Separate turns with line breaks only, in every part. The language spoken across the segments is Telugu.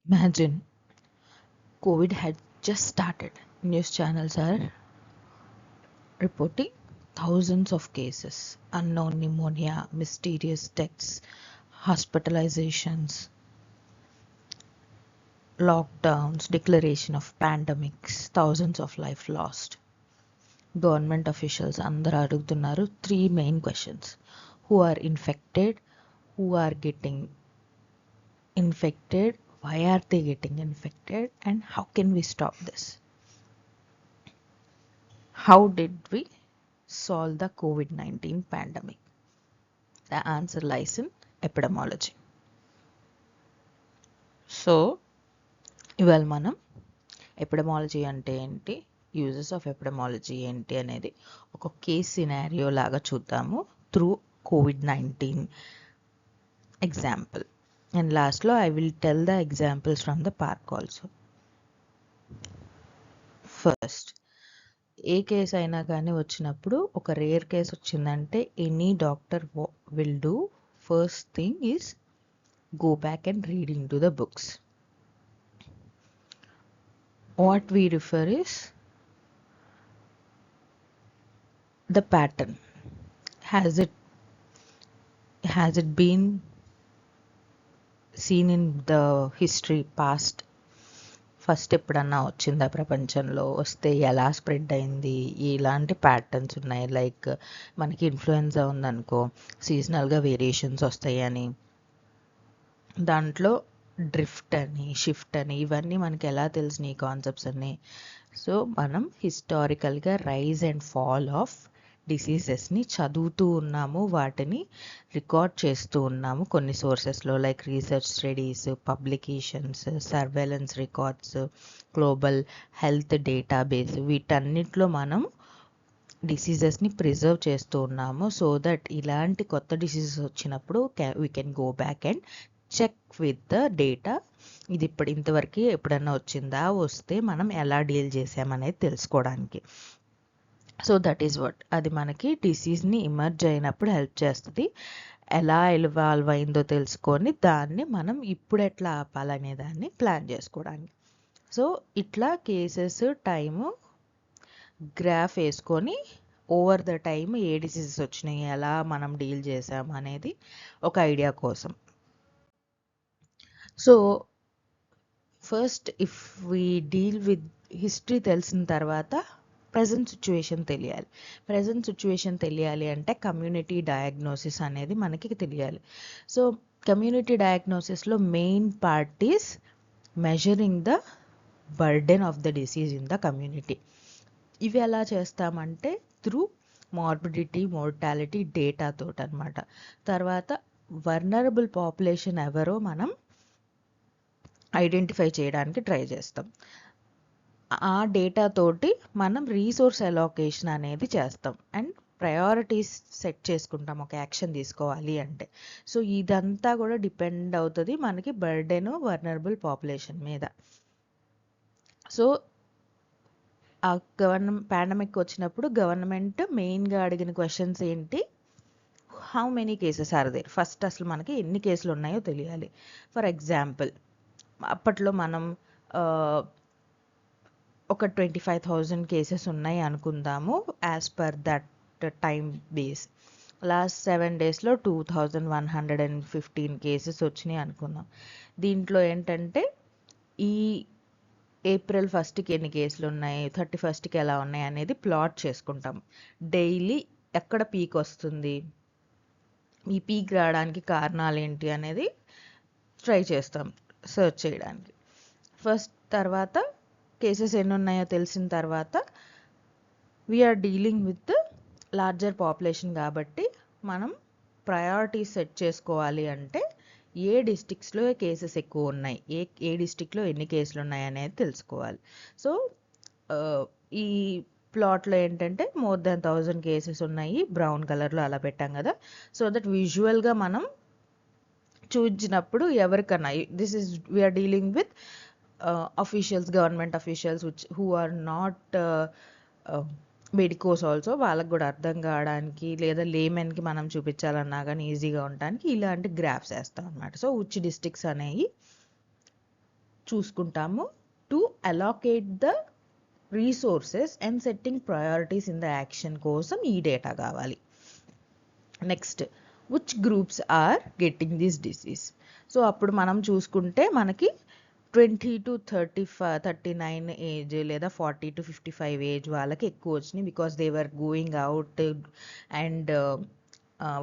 Imagine COVID had just started. News channels are reporting thousands of cases, unknown pneumonia, mysterious deaths, hospitalizations, lockdowns, declaration of pandemics, thousands of life lost. Government officials అందరూ అడుగుతున్నారు three main questions. Who are infected? Who are getting infected? Why are they getting infected? And how can we stop this? How did we solve the COVID-19 pandemic? The answer lies in epidemiology. So ఇవాళ మనం ఎపిడమాలజీ అంటే ఏంటి, యూజెస్ ఆఫ్ ఎపిడమాలజీ ఏంటి అనేది ఒక కేస్ సినారియో లాగా చూద్దాము త్రూ COVID-19 ఎగ్జాంపుల్. అండ్ లాస్ట్లో I will tell the examples from the park also. First, A case అయినా కానీ వచ్చినప్పుడు ఒక రేర్ కేసు వచ్చిందంటే any doctor will do first thing is go back and read into the books. What we refer is the pattern. Has it been seen in the history past? First ఎప్పుడన్నా వచ్చిందా ప్రపంచంలో, వస్తే ఎలా స్ప్రెడ్ అయింది, ఇలాంటి ప్యాటర్న్స్ ఉన్నాయి. లైక్ మనకి ఇన్ఫ్లుయెన్జా ఉందనుకో, సీజనల్గా వేరియేషన్స్ వస్తాయి అని, దాంట్లో డ్రిఫ్ట్ అని, షిఫ్ట్ అని, ఇవన్నీ మనకి ఎలా తెలిసిన ఈ కాన్సెప్ట్స్ అన్నీ. సో మనం హిస్టారికల్గా రైజ్ అండ్ ఫాల్ ఆఫ్ డిసీజెస్ని చదువుతూ ఉన్నాము, వాటిని రికార్డ్ చేస్తూ ఉన్నాము కొన్ని సోర్సెస్లో, like research studies, publications, surveillance records, global health database, వీటన్నిటిలో మనం డిసీజెస్ని ప్రిజర్వ్ చేస్తూ ఉన్నాము. సో దట్ ఇలాంటి కొత్త డిసీజెస్ వచ్చినప్పుడు we can go back and check with the data. ఇది ఇంతవరకు ఎప్పుడన్నా వచ్చిందా, వస్తే మనం ఎలా డీల్ చేసామనేది తెలుసుకోవడానికి. సో దట్ ఈస్ వాట్, అది మనకి డిసీజ్ని ఇమర్జ్ అయినప్పుడు హెల్ప్ చేస్తుంది. ఎలా ఎవాల్వ్ అయిందో తెలుసుకొని దాన్ని మనం ఇప్పుడు ఎట్లా ఆపాలనే దాన్ని ప్లాన్ చేసుకోవడానికి. సో ఇట్లా కేసెస్ టైము గ్రాఫ్ వేసుకొని ఓవర్ ద టైమ్ ఏ డిసీజెస్ వచ్చినాయి, ఎలా మనం డీల్ చేసాం అనేది ఒక ఐడియా కోసం. So first if we deal with history తెలిసిన తర్వాత ప్రజెంట్ సిచ్యువేషన్ తెలియాలి. ప్రజెంట్ సిచ్యువేషన్ తెలియాలి అంటే కమ్యూనిటీ డయాగ్నోసిస్ అనేది మనకి తెలియాలి. సో కమ్యూనిటీ డయాగ్నోసిస్లో main part is measuring the burden of the disease in the community. ఇవి ఎలా చేస్తామంటే త్రూ మార్బిడిటీ, మోర్టాలిటీ డేటాతో అనమాట. తర్వాత వర్నరబుల్ పాపులేషన్ ఎవరో మనం ఐడెంటిఫై చేయడానికి ట్రై చేస్తాం. ఆ డేటాతోటి మనం రీసోర్స్ అలోకేషన్ అనేది చేస్తాం అండ్ ప్రయారిటీస్ సెట్ చేసుకుంటాం ఒక యాక్షన్ తీసుకోవాలి అంటే. సో ఇదంతా కూడా డిపెండ్ అవుతుంది మనకి బర్డెన్ వర్నరబుల్ పాపులేషన్ మీద. సో ఆ పాండమిక్ వచ్చినప్పుడు గవర్నమెంట్ మెయిన్గా అడిగిన క్వశ్చన్స్ ఏంటి, how many cases are there. First అసలు మనకి ఎన్ని కేసులు ఉన్నాయో తెలియాలి. ఫర్ ఎగ్జాంపుల్, అప్పట్లో మనం ఒక 25,000 కేసెస్ ఉన్నాయి అనుకుందాము as per that time base. Last 7 డేస్లో 2,115 కేసెస్ వచ్చినాయి అనుకుందాం. దీంట్లో ఏంటంటే ఈ ఏప్రిల్ 1కి ఎన్ని కేసులు ఉన్నాయి, 31కి ఎలా ఉన్నాయి అనేది ప్లాట్ చేసుకుంటాం. డైలీ ఎక్కడ పీక్ వస్తుంది, ఈ పీక్ రావడానికి కారణాలు ఏంటి అనేది ట్రై చేస్తాం సర్చ్ చేయడానికి. ఫస్ట్ తర్వాత కేసెస్ ఎన్ని ఉన్నాయో తెలిసిన తర్వాత we're dealing with larger population కాబట్టి మనం ప్రయారిటీస్ సెట్ చేసుకోవాలి అంటే ఏ డిస్ట్రిక్ట్స్లో కేసెస్ ఎక్కువ ఉన్నాయి, ఏ డిస్ట్రిక్ట్లో ఎన్ని కేసులు ఉన్నాయి అనేది తెలుసుకోవాలి. సో ఈ ప్లాట్లో ఏంటంటే మోర్ దెన్ 1,000 కేసెస్ ఉన్నాయి, బ్రౌన్ కలర్లో అలా పెట్టాం కదా. సో దట్ విజువల్గా మనం చూసినప్పుడు ఎవరికన్నా this is we're dealing with officials, government officials who are not medicos also, వాళ్ళకు కూడా అర్థం కావడానికి లేదా లేమెన్కి మనం చూపించాలన్నా కానీ ఈజీగా ఉండడానికి ఇలాంటి గ్రాఫ్స్ వేస్తాం అనమాట. సో విచ్ డిస్ట్రిక్ట్స్ అనేవి చూసుకుంటాము to allocate the resources and setting priorities in the action కోసం ఈ డేటా కావాలి. Next which groups are getting this disease. So అప్పుడు మనం చూసుకుంటే మనకి 20 to 39 ఏజ్ లేదా 40 to 55 ఏజ్ వాళ్ళకి ఎక్కువ వచ్చినాయి, because they were going out and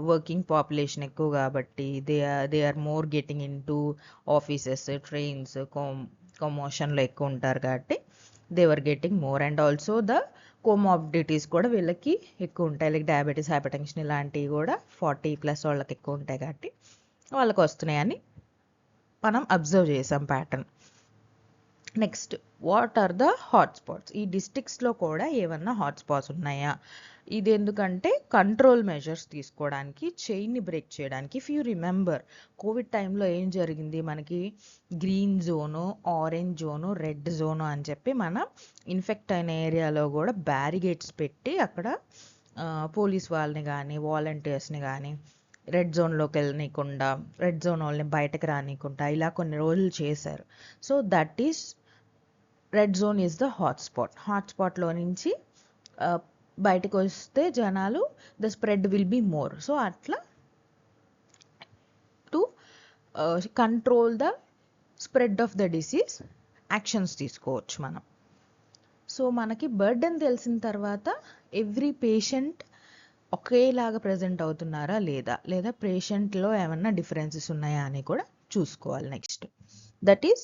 working population ఎక్కువ కాబట్టి they are more getting in to offices, trains, కొమోషన్లో ఎక్కువ ఉంటారు కాబట్టి they were getting more. And also the comorbidities కూడా వీళ్ళకి ఎక్కువ ఉంటాయి, లైక్ డయాబెటీస్, హైపర్టెన్షన్ ఇలాంటివి కూడా 40+ వాళ్ళకి ఎక్కువ ఉంటాయి కాబట్టి వాళ్ళకి వస్తున్నాయని మనం అబ్జర్వ్ చేసాం pattern. Next what are the hotspots. ఈ డిస్ట్రిక్ట్స్లో కూడా ఏమన్నా హాట్స్పాట్స్ ఉన్నాయా? ఇది ఎందుకంటే కంట్రోల్ మెజర్స్ తీసుకోవడానికి, చైన్ని బ్రేక్ చేయడానికి. ఇఫ్ యూ రిమెంబర్ కోవిడ్ టైంలో ఏం జరిగింది, మనకి green zone, orange zone, red zone అని చెప్పి మనం ఇన్ఫెక్ట్ అయిన ఏరియాలో కూడా బ్యారిగేట్స్ పెట్టి అక్కడ పోలీస్ వాళ్ళని కానీ వాలంటీర్స్ని కానీ రెడ్ జోన్లోకి వెళ్ళనీయకుండా, రెడ్ జోన్ వాళ్ళని బయటకు రానియకుండా ఇలా కొన్ని రోజులు చేశారు. So that is red zone is the hotspot. హాట్స్పాట్లో నుంచి బయటకు వస్తే జనాలు the spread will be more. So అట్లా to control the spread of the disease actions తీసుకోవచ్చు మనం. సో మనకి బర్డెన్ తెలిసిన తర్వాత ఎవ్రీ పేషెంట్ ఒకేలాగా ప్రజెంట్ అవుతున్నారా లేదా పేషెంట్లో ఏమన్నా డిఫరెన్సెస్ ఉన్నాయా అని కూడా చూసుకోవాలి. Next that is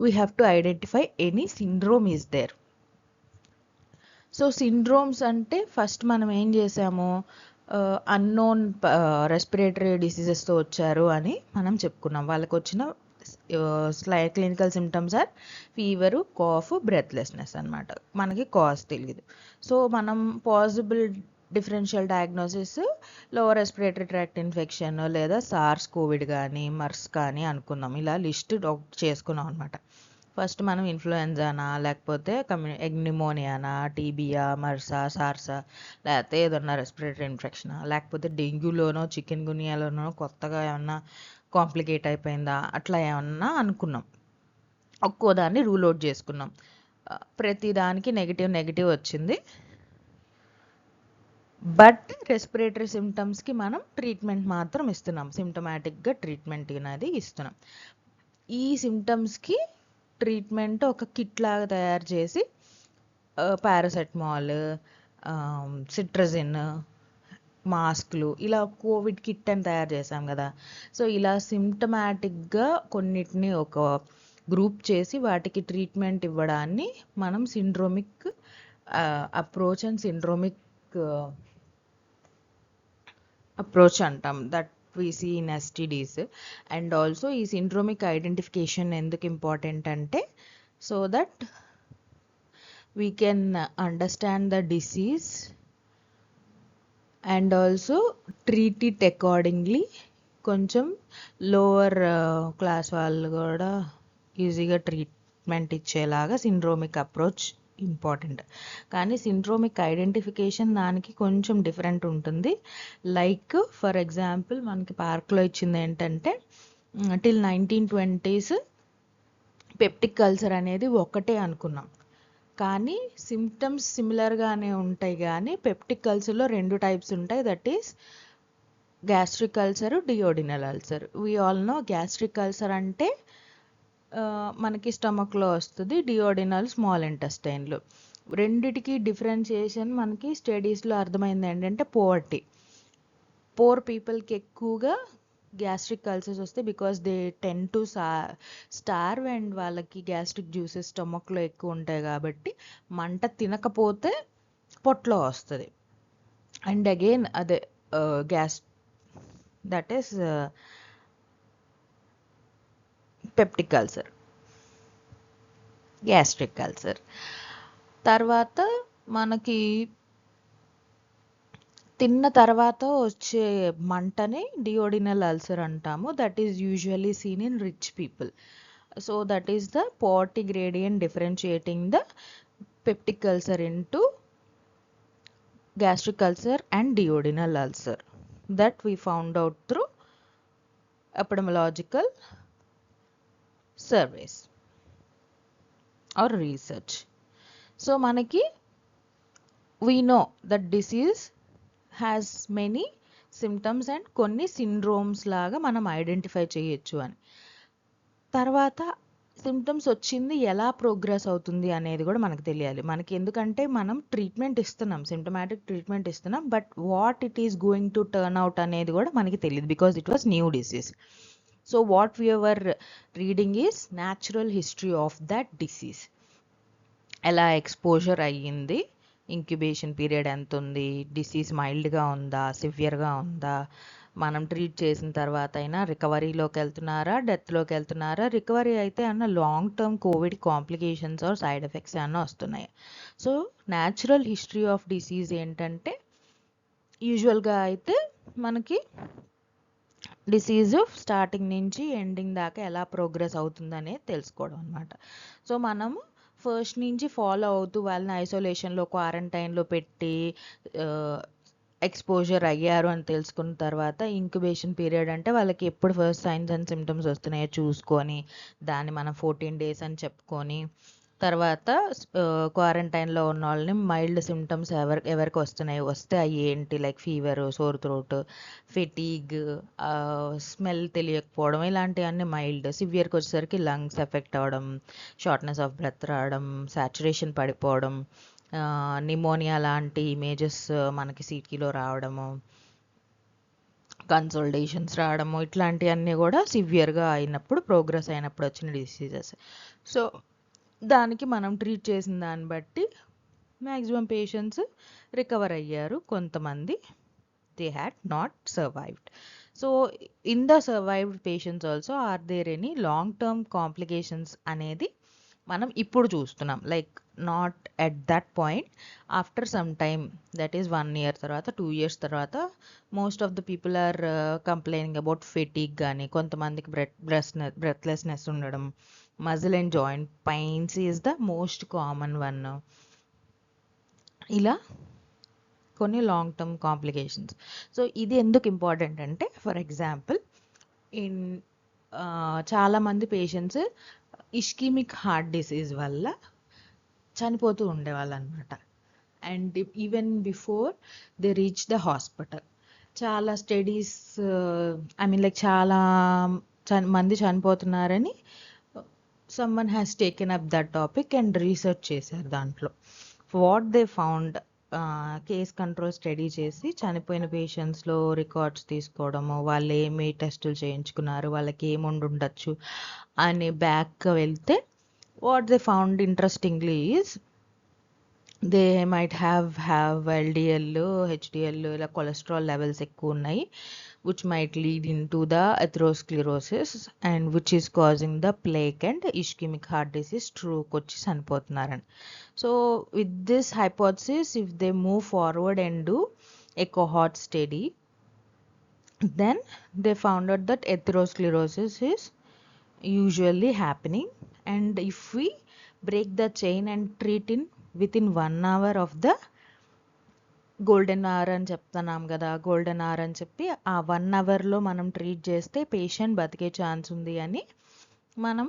we have to identify any syndrome is there. So syndromes అంటే ఫస్ట్ మనం ఏం చేసాము, అన్నోన్ రెస్పిరేటరీ డిసీజెస్తో వచ్చారు అని మనం చెప్పుకున్నాం. వాళ్ళకి వచ్చిన clinical symptoms are fever, cough, breathlessness అనమాట. మనకి కాజ్ తెలియదు. సో మనం possible differential diagnosis lower respiratory tract infection లేదా సార్స్ కోవిడ్ కానీ మర్స్ కానీ అనుకున్నాం. ఇలా లిస్ట్ చేసుకున్నాం అనమాట. ఫస్ట్ మనం ఇన్ఫ్లుయెంజానా, లేకపోతే న్యూమోనియానా, టీబీయా, మర్సా, సార్సా, లేకపోతే ఏదన్నా రెస్పిరేటరీ ఇన్ఫెక్షనా, లేకపోతే డెంగ్యూలోనో చికెన్ గునియాలోనో కొత్తగా ఏమన్నా కాంప్లికేట్ అయిపోయిందా, అట్లా ఏమన్నా అనుకున్నాం. ఒక్కో దాన్ని రూల్ అవుట్ చేసుకున్నాం. ప్రతి దానికి నెగిటివ్ వచ్చింది. బట్ రెస్పిరేటరీ సిమ్టమ్స్కి మనం ట్రీట్మెంట్ మాత్రం ఇస్తున్నాం, సిమ్టమాటిక్గా ట్రీట్మెంట్ అనేది ఇస్తున్నాం. ఈ సిమ్టమ్స్కి ట్రీట్మెంట్ ఒక కిట్ లాగా తయారు చేసి పారాసెటమాల్, సిట్రజిన్, మాస్క్లు ఇలా కోవిడ్ కిట్ అని తయారు చేసాం కదా. సో ఇలా సిమ్టమాటిక్గా కొన్నిటిని ఒక గ్రూప్ చేసి వాటికి ట్రీట్మెంట్ ఇవ్వడాన్ని మనం syndromic approach and syndromic approach అంటాం. That we see in STDs. And also ఈ సిండ్రోమిక్ ఐడెంటిఫికేషన్ ఎందుకు ఇంపార్టెంట్ అంటే so that we can understand the disease and also treat it accordingly. కొంచెం లోవర్ క్లాస్ వాళ్ళు కూడా ఈజీగా ట్రీట్మెంట్ ఇచ్చేలాగా సిండ్రోమిక్ అప్రోచ్ ఇంపార్టెంట్. కానీ సిండ్రోమిక్ ఐడెంటిఫికేషన్ దానికి కొంచెం డిఫరెంట్ ఉంటుంది. లైక్ ఫర్ ఎగ్జాంపుల్ మనకి పార్క్లో ఇచ్చింది ఏంటంటే టిల్ 1920s పెప్టిక్ అల్సర్ అనేది ఒకటే అనుకున్నాం. కానీ సిమ్టమ్స్ సిమిలర్గానే ఉంటాయి, కానీ పెప్టిక్ అల్సర్లో 2 టైప్స్ ఉంటాయి. That is gastric ulcer, duodenal ulcer. We all know gastric ulcer అంటే మనకి స్టమక్లో వస్తుంది, డియోడినల్ స్మాల్ ఇంటెస్టైన్లో. రెండిటికి డిఫరెన్షియేషన్ మనకి స్టడీస్లో అర్థమైంది ఏంటంటే పోర్ పీపుల్కి ఎక్కువగా గ్యాస్ట్రిక్ అల్సర్స్ వస్తాయి, because they tend to starve and వాళ్ళకి గ్యాస్ట్రిక్ జ్యూసెస్ స్టమక్లో ఎక్కువ ఉంటాయి కాబట్టి మంట తినకపోతే పొట్లో వస్తుంది. అండ్ అగైన్ అదే that is peptic ulcer, gastric ulcer. తర్వాత మనకి తిన్న తర్వాత వచ్చే మంటని డియోడినల్ అల్సర్ అంటాము. That is usually seen in rich people. So that is the poverty gradient differentiating the peptic ulcer into gastric ulcer and duodenal ulcer that we found out through epidemiological surveys. Or research. So మనకి we know that disease has many symptoms and కొన్ని సిండ్రోమ్స్ లాగా మనం ఐడెంటిఫై చేయొచ్చు అని. తర్వాత సిమ్టమ్స్ వచ్చింది ఎలా ప్రోగ్రెస్ అవుతుంది అనేది కూడా మనకు తెలియాలి. మనకి ఎందుకంటే మనం ట్రీట్మెంట్ ఇస్తున్నాం, సిమ్టమాటిక్ ట్రీట్మెంట్ ఇస్తున్నాం, but what it is going to turn out అనేది కూడా మనకి తెలియదు because it was new disease. So what we ever reading is natural history of that disease. ఎలా ఎక్స్పోజర్ అయ్యింది, ఇంక్యుబేషన్ పీరియడ్ ఎంత ఉంది, డిసీజ్ మైల్డ్గా ఉందా, సివియర్గా ఉందా, మనం ట్రీట్ చేసిన తర్వాత అయినా రికవరీలోకి వెళ్తున్నారా, డెత్లోకి వెళ్తున్నారా, రికవరీ అయితే అన్న long term COVID complications or side effects ఏమన్నా వస్తున్నాయి. So natural history of disease ఏంటంటే యూజువల్గా అయితే మనకి డిసీజ్ స్టార్టింగ్ నుంచి ఎండింగ్ దాకా ఎలా ప్రోగ్రెస్ అవుతుందనేది తెలుసుకోవడం అనమాట. సో మనము ఫస్ట్ నుంచి ఫాలో అవుతూ వాళ్ళని ఐసోలేషన్లో క్వారంటైన్లో పెట్టి ఎక్స్పోజర్ అయ్యారు అని తెలుసుకున్న తర్వాత ఇంక్యుబేషన్ పీరియడ్ అంటే వాళ్ళకి ఎప్పుడు ఫస్ట్ సైన్స్ అండ్ సిమ్టమ్స్ వస్తున్నాయో చూసుకొని దాన్ని మనం 14 days అని చెప్పుకొని తర్వాత క్వారంటైన్లో ఉన్న వాళ్ళని మైల్డ్ సిమ్టమ్స్ ఎవరికి వస్తే అవి ఏంటి, like fever, sore throat, fatigue, smell తెలియకపోవడం, ఇలాంటివన్నీ మైల్డ్. సివియర్కి వచ్చేసరికి లంగ్స్ ఎఫెక్ట్ అవ్వడం, షార్ట్నెస్ ఆఫ్ బ్రెత్ రావడం, సాచురేషన్ పడిపోవడం, నిమోనియా లాంటి ఇమేజెస్ మనకి సిటీలో రావడము, కన్సల్టేషన్స్ రావడము, ఇట్లాంటివన్నీ కూడా సివియర్గా అయినప్పుడు ప్రోగ్రెస్ అయినప్పుడు వచ్చిన డిసీజెస్. సో దానికి మనం ట్రీట్ చేసిన దాన్ని బట్టి మ్యాక్సిమం పేషెంట్స్ రికవర్ అయ్యారు, కొంతమంది they had not survived. So in the survived patients also are there any long term complications అనేది మనం ఇప్పుడు చూస్తున్నాం. Like not at that point, after some time, that is 1 year తర్వాత 2 years తర్వాత most of the people are complaining about fatigue కానీ, కొంతమందికి బ్రెత్లెస్నెస్ ఉండడం, muscle and joint pains is the most common one. ఇలా కొన్ని లాంగ్ టర్మ్ కాంప్లికేషన్స్. సో ఇది ఎందుకు ఇంపార్టెంట్ అంటే, ఫర్ ఎగ్జాంపుల్ ఇన్ చాలామంది పేషెంట్స్ ఇష్కిమిక్ హార్ట్ డిసీజ్ వల్ల చనిపోతూ ఉండేవాళ్ళు అనమాట. And even before they reach the hospital చాలా స్టడీస్, ఐ మీన్ లైక్ చాలా మంది చనిపోతున్నారని someone has taken up that topic and research చేశారు. దాంట్లో what they found, case control study చేసి చనిపోయిన పేషెంట్స్లో రికార్డ్స్ తీసుకోవడము, వాళ్ళు ఏమి టెస్టులు చేయించుకున్నారు, వాళ్ళకి ఏముండి ఉండొచ్చు అని బ్యాక్ వెళ్తే what they found interestingly is they might have LDL, HDL, ఇలా కొలెస్ట్రాల్ లెవెల్స్ ఎక్కువ ఉన్నాయి, which might lead into the atherosclerosis and which is causing the plaque and ischemic heart disease, stroke వచ్చి చనిపోతున్నారని. So with this hypothesis, if they move forward and do a cohort study, then they found out that atherosclerosis is usually happening, and if we break the chain and treat in within 1 hour of the golden hour అని చెప్తున్నాం కదా, గోల్డెన్ అవర్ అని చెప్పి ఆ 1 hourలో మనం ట్రీట్ చేస్తే పేషెంట్ బతికే ఛాన్స్ ఉంది అని మనం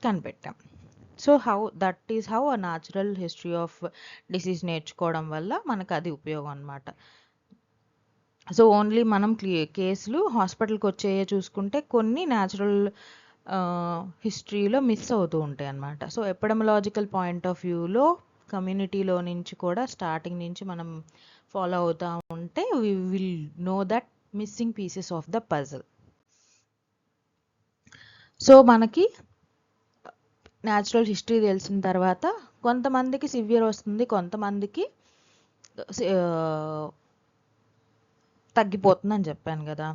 కనిపెట్టాం. So that is how a natural history of disease నేర్చుకోవడం వల్ల మనకు అది ఉపయోగం అనమాట. సో ఓన్లీ మనం కేసులు హాస్పిటల్కి వచ్చేయే చూసుకుంటే కొన్ని న్యాచురల్ హిస్టరీలో మిస్ అవుతూ ఉంటాయి అన్నమాట. సో ఎపిడమిలాజికల్ పాయింట్ ఆఫ్ వ్యూలో కమ్యూనిటీలో నుంచి కూడా స్టార్టింగ్ నుంచి మనం ఫాలో అవుతూ ఉంటే we will know that missing pieces of the puzzle. So మనకి న్యాచురల్ హిస్టరీ తెలిసిన తర్వాత కొంతమందికి సివియర్ వస్తుంది, కొంతమందికి తగ్గిపోతుందని చెప్పాను కదా.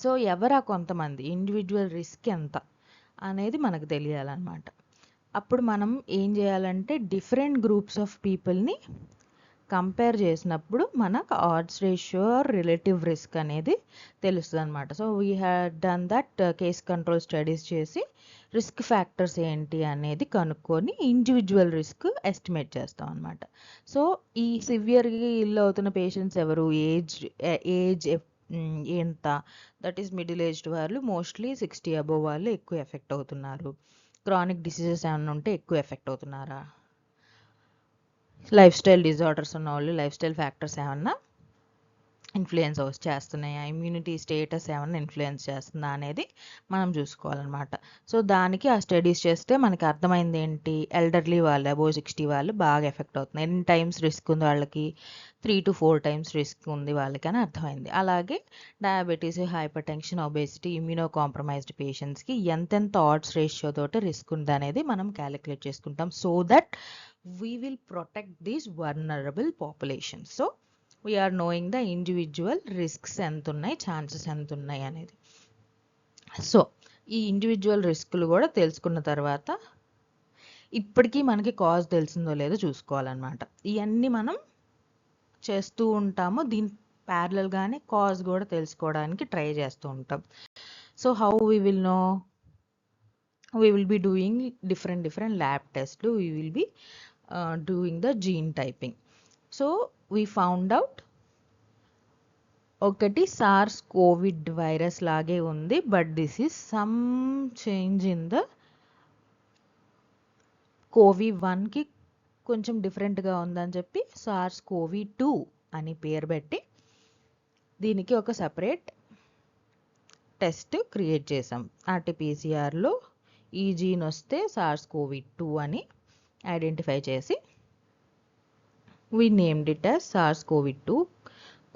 సో ఎవరా కొంతమంది, ఇండివిజువల్ రిస్క్ ఎంత అనేది మనకు తెలియాలన్నమాట. అప్పుడు మనం ఏం చేయాలంటే డిఫరెంట్ గ్రూప్స్ ఆఫ్ పీపుల్ని కంపేర్ చేసినప్పుడు మనకు odds ratio or relative risk అనేది తెలుస్తుంది అనమాట. So we had done that case control studies చేసి రిస్క్ ఫ్యాక్టర్స్ ఏంటి అనేది కనుక్కొని ఇండివిజువల్ రిస్క్ ఎస్టిమేట్ చేస్తాం అనమాట. సో ఈ సివియర్గా ఇల్లు అవుతున్న పేషెంట్స్ ఎవరు, ఏజ్ ఎంత, దట్ ఈస్ మిడిల్ ఏజ్డ్ వాళ్ళు, మోస్ట్లీ 60 above వాళ్ళు ఎక్కువ ఎఫెక్ట్ అవుతున్నారు. క్రానిక్ డిసీజెస్ ఏమైనా ఉంటే ఎక్కువ ఎఫెక్ట్ అవుతున్నారా, లైఫ్ స్టైల్ డిజార్డర్స్ ఉన్న వాళ్ళు లైఫ్ స్టైల్ ఫ్యాక్టర్స్ ఏమన్నా ఇన్ఫ్లుయెన్స్ చేస్తున్నాయా, ఇమ్యూనిటీ స్టేటస్ ఏమన్నా ఇన్ఫ్లుయెన్స్ చేస్తుందా అనేది మనం చూసుకోవాలన్నమాట. సో దానికి ఆ స్టడీస్ చేస్తే మనకి అర్థమైంది ఏంటి, ఎల్డర్లీ వాళ్ళు అబోవ్ 60 వాళ్ళు బాగా ఎఫెక్ట్ అవుతుంది. ఎన్ని టైమ్స్ రిస్క్ ఉంది వాళ్ళకి, 3 to 4 times రిస్క్ ఉంది వాళ్ళకి అని అర్థమైంది. అలాగే diabetes, hyper tension, obesity, immuno compromised పేషెంట్స్కి ఎంతెంత ఆడ్స్ రేషియో తోటి రిస్క్ ఉంది అనేది మనం క్యాలిక్యులేట్ చేసుకుంటాం. So that we will protect these vulnerable population. So we're knowing the individual risks ఎంత ఉన్నాయి, ఛాన్సెస్ ఎంత ఉన్నాయి అనేది. సో ఈ ఇండివిజువల్ రిస్కులు కూడా తెలుసుకున్న తర్వాత ఇప్పటికీ మనకి కాజ్ తెలిసిందో లేదో చూసుకోవాలన్నమాట. ఇవన్నీ మనం చేస్తూ ఉంటాము. దీని ప్యారలల్గానే కాజ్ కూడా తెలుసుకోవడానికి ట్రై చేస్తూ ఉంటాం. So how we will know, we will be doing different lab tests. We will be doing the gene typing. So we found out ఒకటి సార్స్ కోవిడ్ వైరస్ లాగే ఉంది, but this is some change in the కోవి-1కి కొంచెం డిఫరెంట్గా ఉందని చెప్పి సార్స్ కోవి-2 అని పేరు పెట్టి దీనికి ఒక సపరేట్ టెస్ట్ క్రియేట్ చేసాం. ఆర్టీపీసీఆర్లో ఈ జీన్ వస్తే సార్స్ కోవి-2 అని ఐడెంటిఫై చేసి we named it as SARS కోవి-2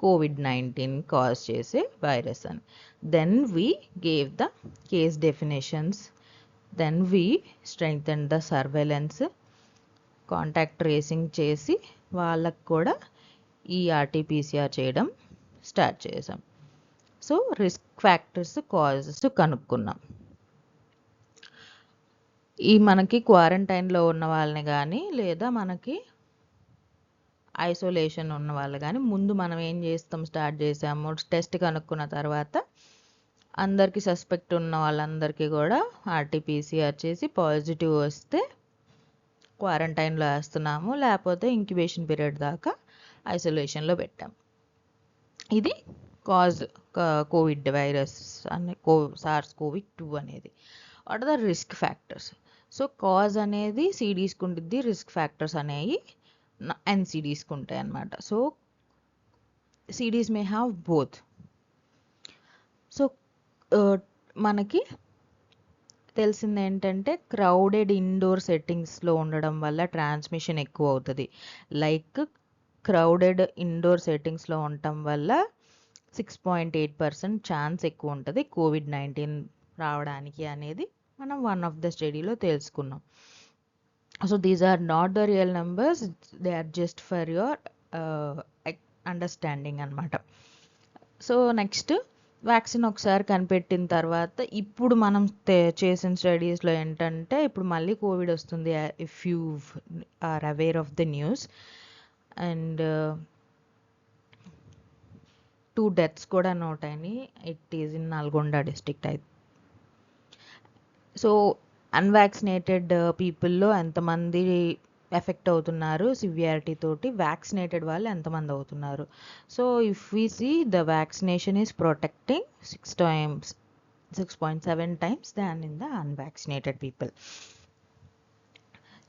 COVID-19 కాజ్ చేసే వైరస్ అని. Then we gave the case definitions, then we strengthen the surveillance, contact tracing చేసి వాళ్ళకు కూడా ఈ ఆర్టీపీసీఆర్ చేయడం స్టార్ట్ చేసాం. సో రిస్క్ ఫ్యాక్టర్స్, కాజెస్ కనుక్కున్నాం. ఈ మనకి క్వారంటైన్లో ఉన్న వాళ్ళని కానీ లేదా మనకి ఐసోలేషన్ ఉన్న వాళ్ళు కానీ ముందు మనం ఏం చేస్తాం, స్టార్ట్ చేసాము టెస్ట్ కనుక్కున్న తర్వాత అందరికీ సస్పెక్ట్ ఉన్న వాళ్ళందరికీ కూడా ఆర్టీపీసీఆర్ చేసి పాజిటివ్ వస్తే క్వారంటైన్లో వేస్తున్నాము, లేకపోతే ఇంక్యుబేషన్ పీరియడ్ దాకా ఐసోలేషన్లో పెట్టాము. ఇది కాజ్ కోవిడ్ వైరస్ అనే సార్స్ కోవి-2 అనేది. What are the risk factors? So cause అనేది సిడీస్కి ఉంటుంది, రిస్క్ ఫ్యాక్టర్స్ అనేవి ఎన్సిడీస్కి ఉంటాయి అన్నమాట. So CDs may have both. So మనకి తెలిసింది ఏంటంటే క్రౌడెడ్ ఇండోర్ సెట్టింగ్స్లో ఉండడం వల్ల ట్రాన్స్మిషన్ ఎక్కువ అవుతుంది. లైక్ క్రౌడెడ్ ఇండోర్ సెట్టింగ్స్లో ఉండటం వల్ల 6.8% ఛాన్స్ ఎక్కువ ఉంటుంది కోవిడ్-19 రావడానికి అనేది మనం వన్ ఆఫ్ ద స్టడీలో తెలుసుకున్నాం. So these are not the real numbers, they are just for your understanding అనమాట. సో నెక్స్ట్ వ్యాక్సిన్ ఒకసారి కనిపెట్టిన తర్వాత ఇప్పుడు మనం చేసిన స్టడీస్లో ఏంటంటే ఇప్పుడు మళ్ళీ కోవిడ్ వస్తుంది, if you are aware of the news. And 2 deaths కూడా నోట్ అయినాయి. It is in Nalgonda district. So unvaccinated పీపుల్లో ఎంతమంది ఎఫెక్ట్ అవుతున్నారు సివియారిటీ తోటి, వ్యాక్సినేటెడ్ వాళ్ళు ఎంతమంది అవుతున్నారు. So if we see the vaccination is protecting 6.7 times than in the unvaccinated people.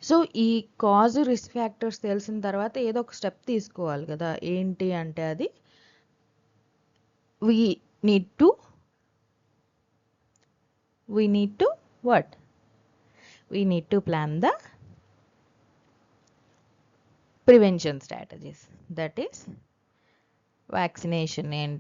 So ఈ కాజ్ రిస్క్ ఫ్యాక్టర్స్ తెలిసిన తర్వాత ఏదో ఒక స్టెప్ తీసుకోవాలి కదా. ఏంటి అంటే అది we need to what? We need to plan the prevention strategies. That is vaccination. And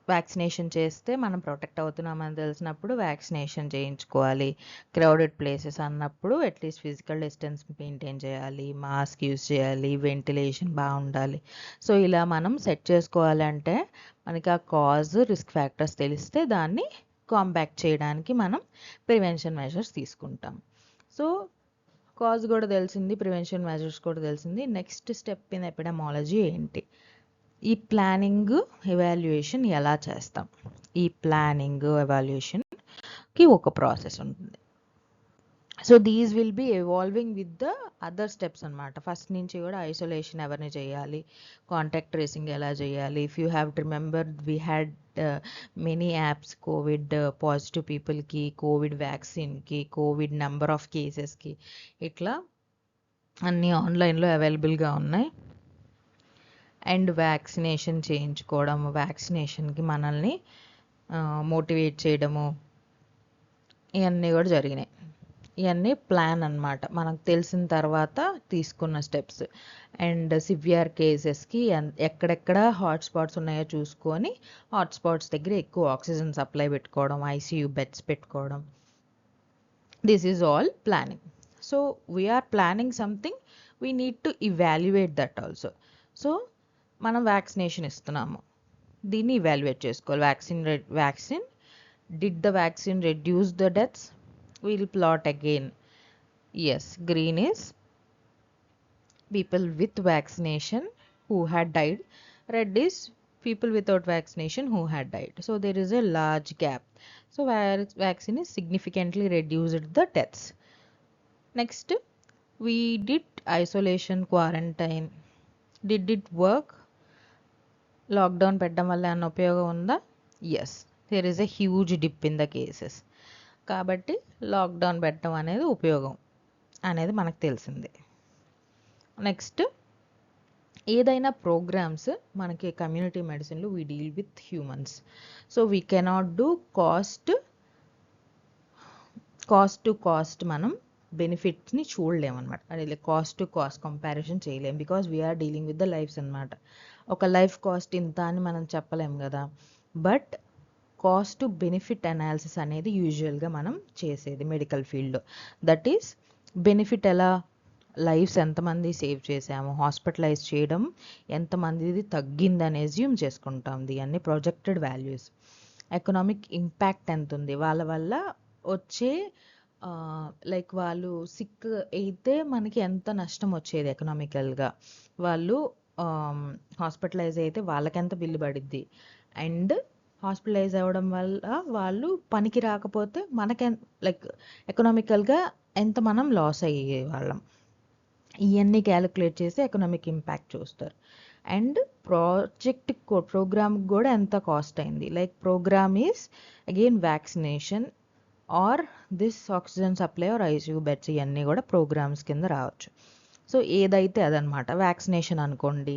vaccination చేస్తే మనం ప్రొటెక్ట్ అవుతున్నామని తెలిసినప్పుడు వ్యాక్సినేషన్ చేయించుకోవాలి. క్రౌడెడ్ ప్లేసెస్ అన్నప్పుడు అట్లీస్ట్ ఫిజికల్ డిస్టెన్స్ మెయింటైన్ చేయాలి, మాస్క్ యూజ్ చేయాలి, వెంటిలేషన్ బాగుండాలి. సో ఇలా మనం సెట్ చేసుకోవాలంటే మనకి ఆ కాజ్ రిస్క్ ఫ్యాక్టర్స్ తెలిస్తే దాన్ని కాంబాక్ట్ చేయడానికి మనం ప్రివెన్షన్ మెజర్స్ తీసుకుంటాం. సో కాజ్ కూడా తెలిసింది, ప్రివెన్షన్ మెజర్స్ కూడా తెలిసింది. నెక్స్ట్ స్టెప్ ఇన్ ఎపిడమాలజీ ఏంటి? ఈ ప్లానింగ్ ఎవాల్యుయేషన్ ఎలా చేస్తాం? ఈ ప్లానింగ్ ఎవాల్యుయేషన్కి ఒక ప్రాసెస్ ఉంటుంది. So these will be evolving with the other steps అనమాట. ఫస్ట్ నుంచి కూడా ఐసోలేషన్ ఎవరిని చేయాలి, కాంటాక్ట్ ట్రేసింగ్ ఎలా చేయాలి. If you have remember we had many apps Covid positive పీపుల్కి, కోవిడ్ వ్యాక్సిన్కి, కోవిడ్ నెంబర్ ఆఫ్ కేసెస్కి, ఇట్లా అన్నీ ఆన్లైన్లో అవైలబుల్గా ఉన్నాయి. అండ్ వ్యాక్సినేషన్ చేయించుకోవడం, వ్యాక్సినేషన్కి మనల్ని మోటివేట్ చేయడము, ఇవన్నీ కూడా జరిగినాయి. ఇవన్నీ ప్లాన్ అన్నమాట, మనకు తెలిసిన తర్వాత తీసుకున్న స్టెప్స్. అండ్ సివియర్ కేసెస్కి ఎక్కడెక్కడ హాట్స్పాట్స్ ఉన్నాయో చూసుకొని హాట్స్పాట్స్ దగ్గర ఎక్కువ ఆక్సిజన్ సప్లై పెట్టుకోవడం, ఐసీయూ బెడ్స్ పెట్టుకోవడం. This is all planning. So we're planning something, we need to evaluate that also. So మనం వ్యాక్సినేషన్ ఇస్తున్నాము, దీన్ని ఇవాల్యుయేట్ చేసుకోవాలి. Vaccine did the vaccine reduce the deaths? We'll plot again. Yes, green is people with vaccination who had died. Red is people without vaccination who had died. So there is a large gap. So vaccine is significantly reduced the deaths. Next, we did isolation, quarantine. Did it work? Lockdown పెట్టడం వల్ల ఏమైనా ఉపయోగం ఉందా? Yes, there is a huge dip in the cases. కాబట్టి లాక్డౌన్ పెట్టడం అనేది ఉపయోగం అనేది మనకు తెలిసిందే. నెక్స్ట్, ఏదైనా ప్రోగ్రామ్స్ మనకి కమ్యూనిటీ మెడిసిన్లో we deal with humans. So we cannot do cost to cost మనం బెనిఫిట్స్ని చూడలేమన్నమాట. అది కాస్ట్ టు కాస్ట్ కంపారిజన్ చేయలేం, because we are dealing with the lifes అనమాట. ఒక లైఫ్ కాస్ట్ ఇంత అని మనం చెప్పలేం కదా. But cost to benefit analysis అనేది యూజువల్గా మనం చేసేది మెడికల్ ఫీల్డ్లో. దట్ ఈస్ బెనిఫిట్ ఎలా, లైఫ్స్ ఎంతమంది సేవ్ చేసాము, హాస్పిటలైజ్ చేయడం ఎంతమందిది తగ్గిందని అజ్యూమ్ చేసుకుంటాం. అన్ని ప్రొజెక్టెడ్ వాల్యూస్. ఎకనామిక్ ఇంపాక్ట్ ఎంత ఉంది, వాళ్ళ వల్ల వచ్చే లైక్ వాళ్ళు సిక్ అయితే మనకి ఎంత నష్టం వచ్చేది ఎకనామికల్గా, వాళ్ళు హాస్పిటలైజ్ అయితే వాళ్ళకెంత బిల్లు పడిద్ది, అండ్ హాస్పిటలైజ్ అవ్వడం వల్ల వాళ్ళు పనికి రాకపోతే లైక్ ఎకనామికల్గా ఎంత మనం లాస్ అయ్యే వాళ్ళం. ఇవన్నీ క్యాలిక్యులేట్ చేసి ఎకనామిక్ ఇంపాక్ట్ చూస్తారు. అండ్ ప్రోగ్రామ్ కూడా ఎంత కాస్ట్ అయింది, like program is again vaccination or this oxygen supply or ICU beds, ఇవన్నీ కూడా ప్రోగ్రామ్స్ కింద రావచ్చు. సో ఏదైతే అదనమాట. వ్యాక్సినేషన్ అనుకోండి,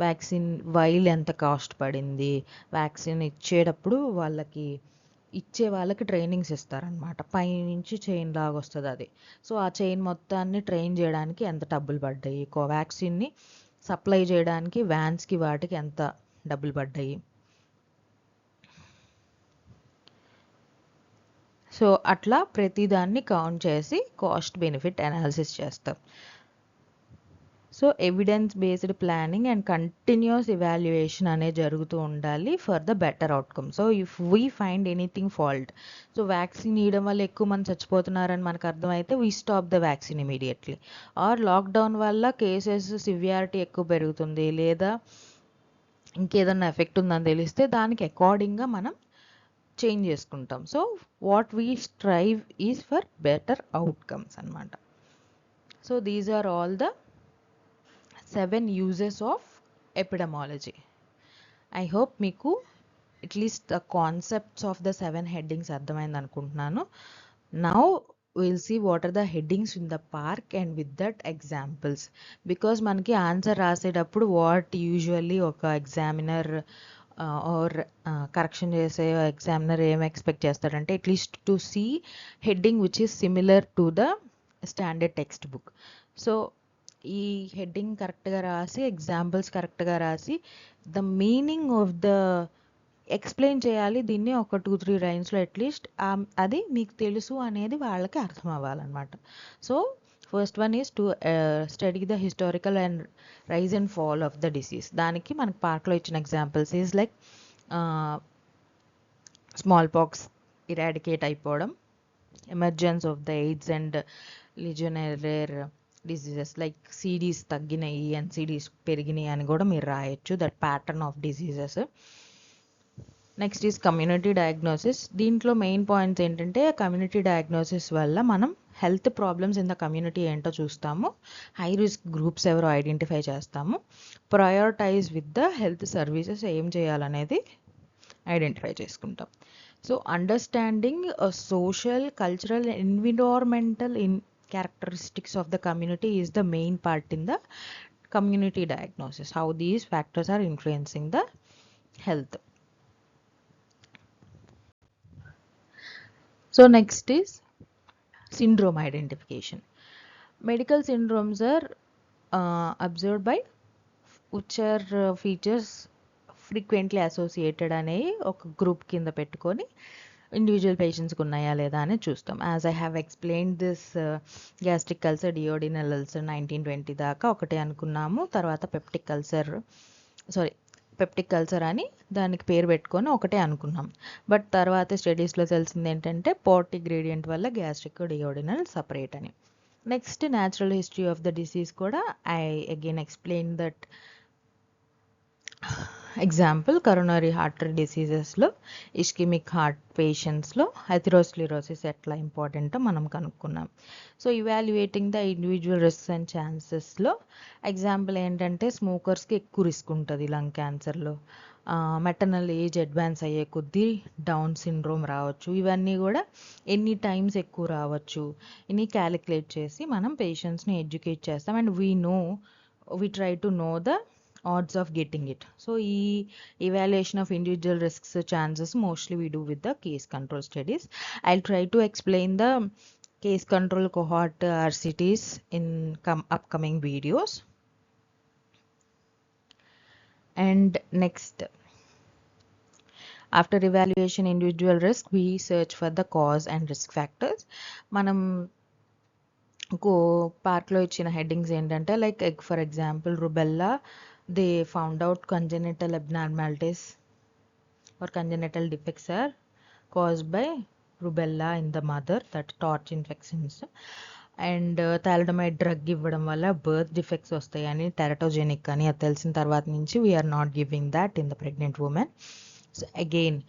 వ్యాక్సిన్ వైల్ ఎంత కాస్ట్ పడింది, వ్యాక్సిన్ ఇచ్చేటప్పుడు ఇచ్చే వాళ్ళకి ట్రైనింగ్స్ ఇస్తారనమాట. పైనుంచి చైన్ లాగా వస్తుంది అది. సో ఆ చైన్ మొత్తాన్ని ట్రైన్ చేయడానికి ఎంత డబ్బులు పడ్డాయి, కోవాక్సిన్ని సప్లై చేయడానికి వ్యాన్స్కి వాటికి ఎంత డబ్బులు పడ్డాయి. సో అట్లా ప్రతిదాన్ని కౌంట్ చేసి కాస్ట్ బెనిఫిట్ అనాలిసిస్ చేస్తాం. So evidence based planning and continuous evaluation అనేది జరుగుతూ ఉండాలి for the better outcome. So if we find anything fault, so vaccine ఇవ్వడం వల్ల ఎక్కువ మంది చచ్చిపోతున్నారని మనకు అర్థమైతే we stop the vaccine immediately. Or lockdown వల్ల కేసెస్ సివియారిటీ ఎక్కువ పెరుగుతుంది, లేదా ఇంకేదన్నా ఎఫెక్ట్ ఉందని తెలిస్తే దానికి అకార్డింగ్గా మనం చేంజ్ చేసుకుంటాం. So what we strive is for better outcomes అనమాట. So these are all the 7 uses of epidemiology. I hope మీకు at least the concepts of the 7 headings అర్థమైంది అనుకుంటున్నాను. Now we'll see what are the headings in the park and with that examples, because మనకి ఆన్సర్ రాసేటప్పుడు వాట్ యూజువల్లీ ఒక ఎగ్జామినర్ ఆర్ కరెక్షన్ చేసే ఎగ్జామినర్ ఏం ఎక్స్పెక్ట్ చేస్తాడంటే at least to see heading which is similar to the standard textbook. So ఈ హెడ్డింగ్ కరెక్ట్గా రాసి, ఎగ్జాంపుల్స్ కరెక్ట్గా రాసి, the meaning of the explain చేయాలి దీన్ని ఒక 2-3 లైన్స్లో అట్లీస్ట్. అది మీకు తెలుసు అనేది వాళ్ళకి అర్థం అవ్వాలన్నమాట. So first one is to study the historical and rise and fall of the disease. దానికి మనకి పార్క్లో ఇచ్చిన examples is like smallpox eradicate అయిపోవడం, emergence of the AIDS and Legionnaires diseases, like CDs తగ్గినాయి అండ్ సిడీస్ పెరిగినాయి అని కూడా మీరు రాయొచ్చు, that pattern of diseases. Next is community diagnosis. దీంట్లో మెయిన్ పాయింట్స్ ఏంటంటే కమ్యూనిటీ డయాగ్నోసిస్ వల్ల మనం health problems in the community ఏంటో చూస్తాము, హై రిస్క్ గ్రూప్స్ ఎవరో ఐడెంటిఫై చేస్తాము, prioritize with the health services ఏం చేయాలనేది ఐడెంటిఫై చేసుకుంటాం. So understanding social, cultural, environmental characteristics of the community is the main part in the community diagnosis, how these factors are influencing the health. So next is syndrome identification. Medical syndromes are observed by which are features frequently associated అనే ఒక గ్రూప్ కింద పెట్టుకొని ఇండివిజువల్ పేషెంట్స్కి ఉన్నాయా లేదా అని చూస్తాం. As I have explain this gastric ulcer, duodenal ulcer 1920 దాకా ఒకటే అనుకున్నాము. తర్వాత పెప్టిక్ అల్సర్ అని దానికి పేరు పెట్టుకొని ఒకటే అనుకున్నాం. బట్ తర్వాత స్టడీస్లో తెలిసింది ఏంటంటే పోర్టీ గ్రేడియంట్ వల్ల గ్యాస్ట్రిక్, డియోడినల్ సపరేట్ అని. Next natural history of the disease కూడా I again explain that. Example coronary artery డిసీజెస్లో, ఇస్కిమిక్ హార్ట్ పేషెంట్స్లో అథెరోస్క్లెరోసిస్ ఎట్లా ఇంపార్టెంటో మనం కనుక్కున్నాం. So evaluating the individual risks and ఛాన్సెస్లో ఎగ్జాంపుల్ ఏంటంటే స్మోకర్స్కి ఎక్కువ రిస్క్ ఉంటుంది లంగ్ క్యాన్సర్లో, మెటర్నల్ ఏజ్ అడ్వాన్స్ అయ్యే కొద్దీ డౌన్ సిండ్రోమ్ రావచ్చు, ఇవన్నీ కూడా ఎన్ని టైమ్స్ ఎక్కువ రావచ్చు ఇన్ని క్యాలిక్యులేట్ చేసి మనం పేషెంట్స్ని ఎడ్యుకేట్ చేస్తాం. And we try to know the odds of getting it. So evaluation of individual risks chances mostly we do with the case control studies. I'll try to explain the case control cohort RCTs in upcoming videos. And next, after evaluation individual risk, we search for the cause and risk factors. మనం పార్క్లో ఇచ్చిన హెడ్డింగ్స్ ఏంటంటే like for example rubella, they found out congenital abnormalities or congenital defects are caused by rubella in the mother, that torch infections. And thalidomide drug ఇవ్వడం వల్ల బర్త్ డిఫెక్ట్స్ వస్తాయి అని, టెరటోజెనిక్ అని అది తెలిసిన తర్వాత నుంచి we're not giving that in the pregnant women. So again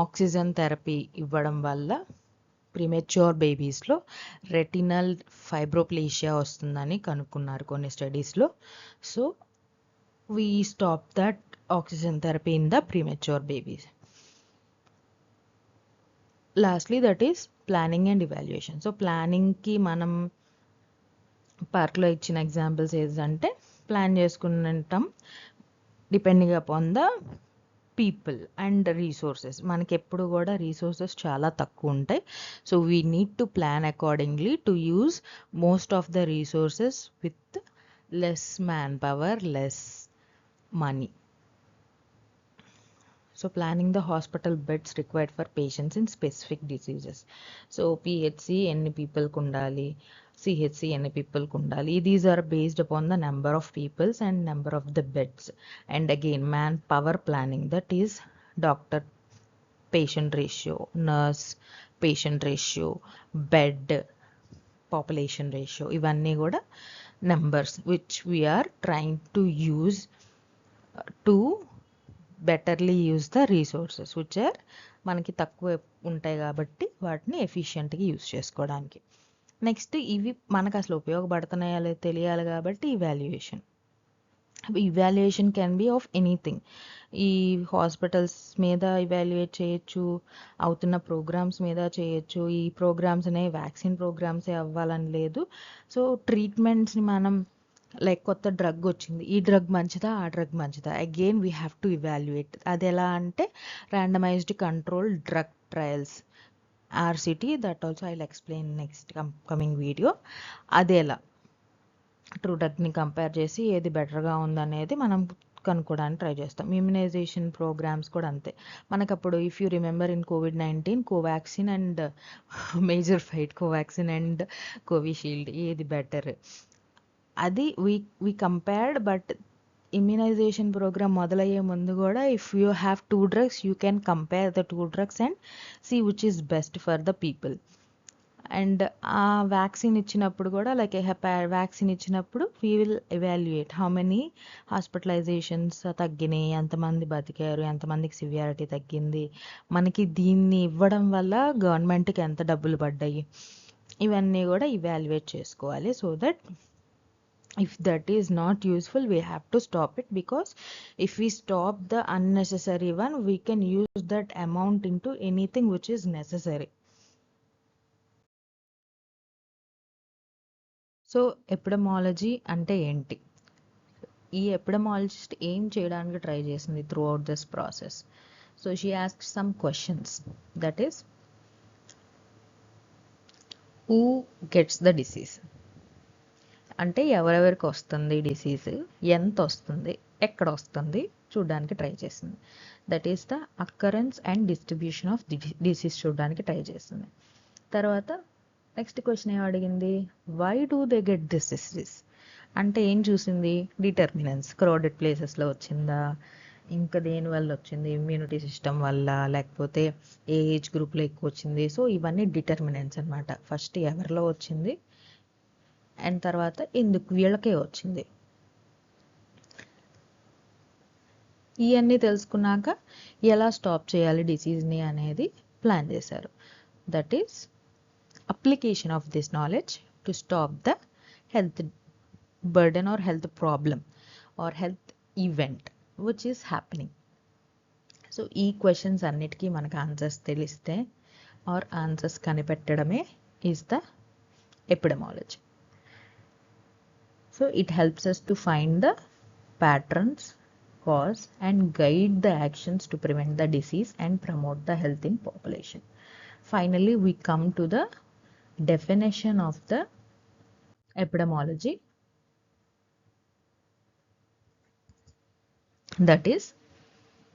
oxygen therapy ఇవ్వడం వల్ల ప్రీమెచ్యూర్ బేబీస్లో రెటినల్ ఫైబ్రోప్లేషియా వస్తుందని కనుక్కున్నారు కొన్ని స్టడీస్లో. So we stop that oxygen therapy in the premature babies. Lastly, that is planning and evaluation. So planning ki manam park lo ichina examples ఏంటంటే ప్లాన్ చేసుకుంటాం depending upon the people and resources. మనకి ఎప్పుడు కూడా రీసోర్సెస్ చాలా తక్కువ ఉంటాయి. So we need to plan accordingly to use most of the resources with less man power, less money. So planning the hospital beds required for patients in specific diseases. So PHC ఎన్ని people kundali, CHC ఎన్ని people kundali, these are based upon the number of peoples and number of the beds. And again manpower planning, that is doctor patient ratio, nurse patient ratio, bed population ratio, ఇవన్నీ కూడా numbers which we are trying to use to betterly use the resources which are మనకి తక్కువ ఉంటాయి కాబట్టి వాటిని ఎఫిషియెంట్గా యూజ్ చేసుకోవడానికి. నెక్స్ట్ ఇవి మనకు అసలు ఉపయోగపడుతున్నాయా లేదో తెలియాలి కాబట్టి evaluation can be of anything. ఈ హాస్పిటల్స్ మీద ఇవాల్యుయేట్ చేయొచ్చు, అవుతున్న ప్రోగ్రామ్స్ మీద చేయొచ్చు. ఈ ప్రోగ్రామ్స్ అనేవి వ్యాక్సిన్ ప్రోగ్రామ్సే అవ్వాలని లేదు. సో ట్రీట్మెంట్స్ని మనం లైక్ కొత్త డ్రగ్ వచ్చింది, ఈ డ్రగ్ మంచిదా ఆ డ్రగ్ మంచిదా, again we have to evaluate. అది ఎలా అంటే randomised control drug trials RCT, that also I will explain next coming video. అది ఎలా ట్రూ డ్రగ్ని కంపేర్ చేసి ఏది బెటర్గా ఉందనేది మనం కనుక్కోవడానికి ట్రై చేస్తాం. ఇమ్యునైజేషన్ ప్రోగ్రామ్స్ కూడా అంతే. మనకు అప్పుడు if you remember in COVID-19 Covaxin and major fight, Covaxin and Covishield ఏది బెటర్ అది we compared. But immunization program మొదలయ్యే ముందు కూడా if you have 2 drugs you can compare the 2 drugs and see which is best for the people. And ఆ వ్యాక్సిన్ ఇచ్చినప్పుడు కూడా లైక్ వ్యాక్సిన్ ఇచ్చినప్పుడు we will evaluate how many hospitalisations తగ్గినాయి, ఎంతమంది బతికారు, ఎంతమందికి సివియారిటీ తగ్గింది, మనకి దీన్ని ఇవ్వడం వల్ల గవర్నమెంట్కి ఎంత డబ్బులు పడ్డాయి, ఇవన్నీ కూడా ఇవాల్యుయేట్ చేసుకోవాలి. So that if that is not useful we have to stop it, because if we stop the unnecessary one we can use that amount into anything which is necessary. So epidemiology అంటే ఏంటి? ఈ ఎపిడమాలజిస్ట్ ఏం చేయడానికి ట్రై చేసింది through out this process? So she asked some questions, that is who gets the disease, అంటే ఎవరెవరికి వస్తుంది డిసీజ్, ఎంత వస్తుంది, ఎక్కడ వస్తుంది చూడడానికి ట్రై చేసింది. That is the occurrence and distribution of disease చూడడానికి ట్రై చేసింది. తర్వాత నెక్స్ట్ క్వశ్చన్ ఏం అడిగింది, why do they get this disease, అంటే ఏం చూసింది, డిటర్మినెన్స్, క్రౌడెడ్ ప్లేసెస్లో వచ్చిందా, ఇంకా దేని వల్ల వచ్చింది, ఇమ్యూనిటీ సిస్టమ్ వల్ల, లేకపోతే ఏ ఏజ్ గ్రూప్లో ఎక్కువ వచ్చింది. సో ఇవన్నీ డిటర్మినెంట్స్ అనమాట. ఫస్ట్ ఎవరిలో వచ్చింది అండ్ తర్వాత ఎందుకు వీళ్ళకే వచ్చింది. ఇవన్నీ తెలుసుకున్నాక ఎలా స్టాప్ చేయాలి డిసీజ్ని అనేది ప్లాన్ చేశారు. That is application of this knowledge to stop the health burden or health problem or health event which is happening. So ఈ క్వశ్చన్స్ అన్నిటికీ మనకు ఆన్సర్స్ తెలిస్తే ఆర్ ఆన్సర్స్ కనిపెట్టడమే is the epidemiology. So it helps us to find the patterns, cause and guide the actions to prevent the disease and promote the health in population. Finally we come to the definition of the epidemiology. That is,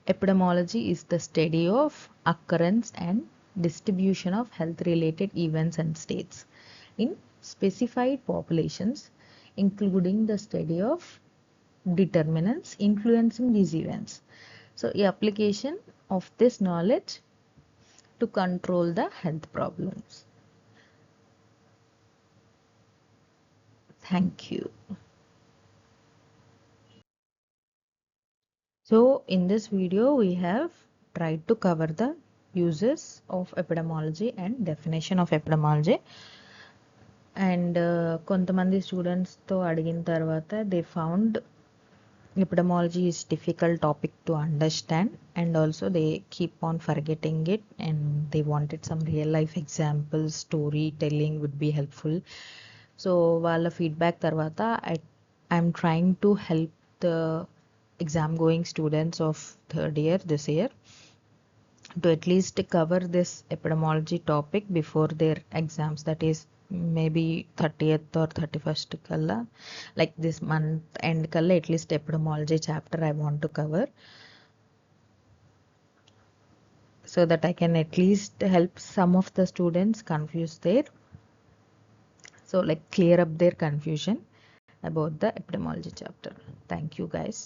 epidemiology is the study of occurrence and distribution of health related events and states in specified populations, including the study of determinants influencing these events. So the application of this knowledge to control the health problems. Thank you. So in this video we have tried to cover the uses of epidemiology and definition of epidemiology. And కొంతమంది స్టూడెంట్స్తో అడిగిన తర్వాత they found epidemiology is difficult topic to understand, and also they keep on forgetting it, and they wanted some real life examples, storytelling would be helpful. So వాళ్ళ ఫీడ్బ్యాక్ తర్వాత I'm trying to help the exam going students of third year this year to at least cover this epidemiology topic before their exams, that is maybe 30th or 31st kalla, like this month end kalla at least epidemiology chapter I want to cover, so that I can at least help some of the students confused there, so like clear up their confusion about the epidemiology chapter. Thank you guys.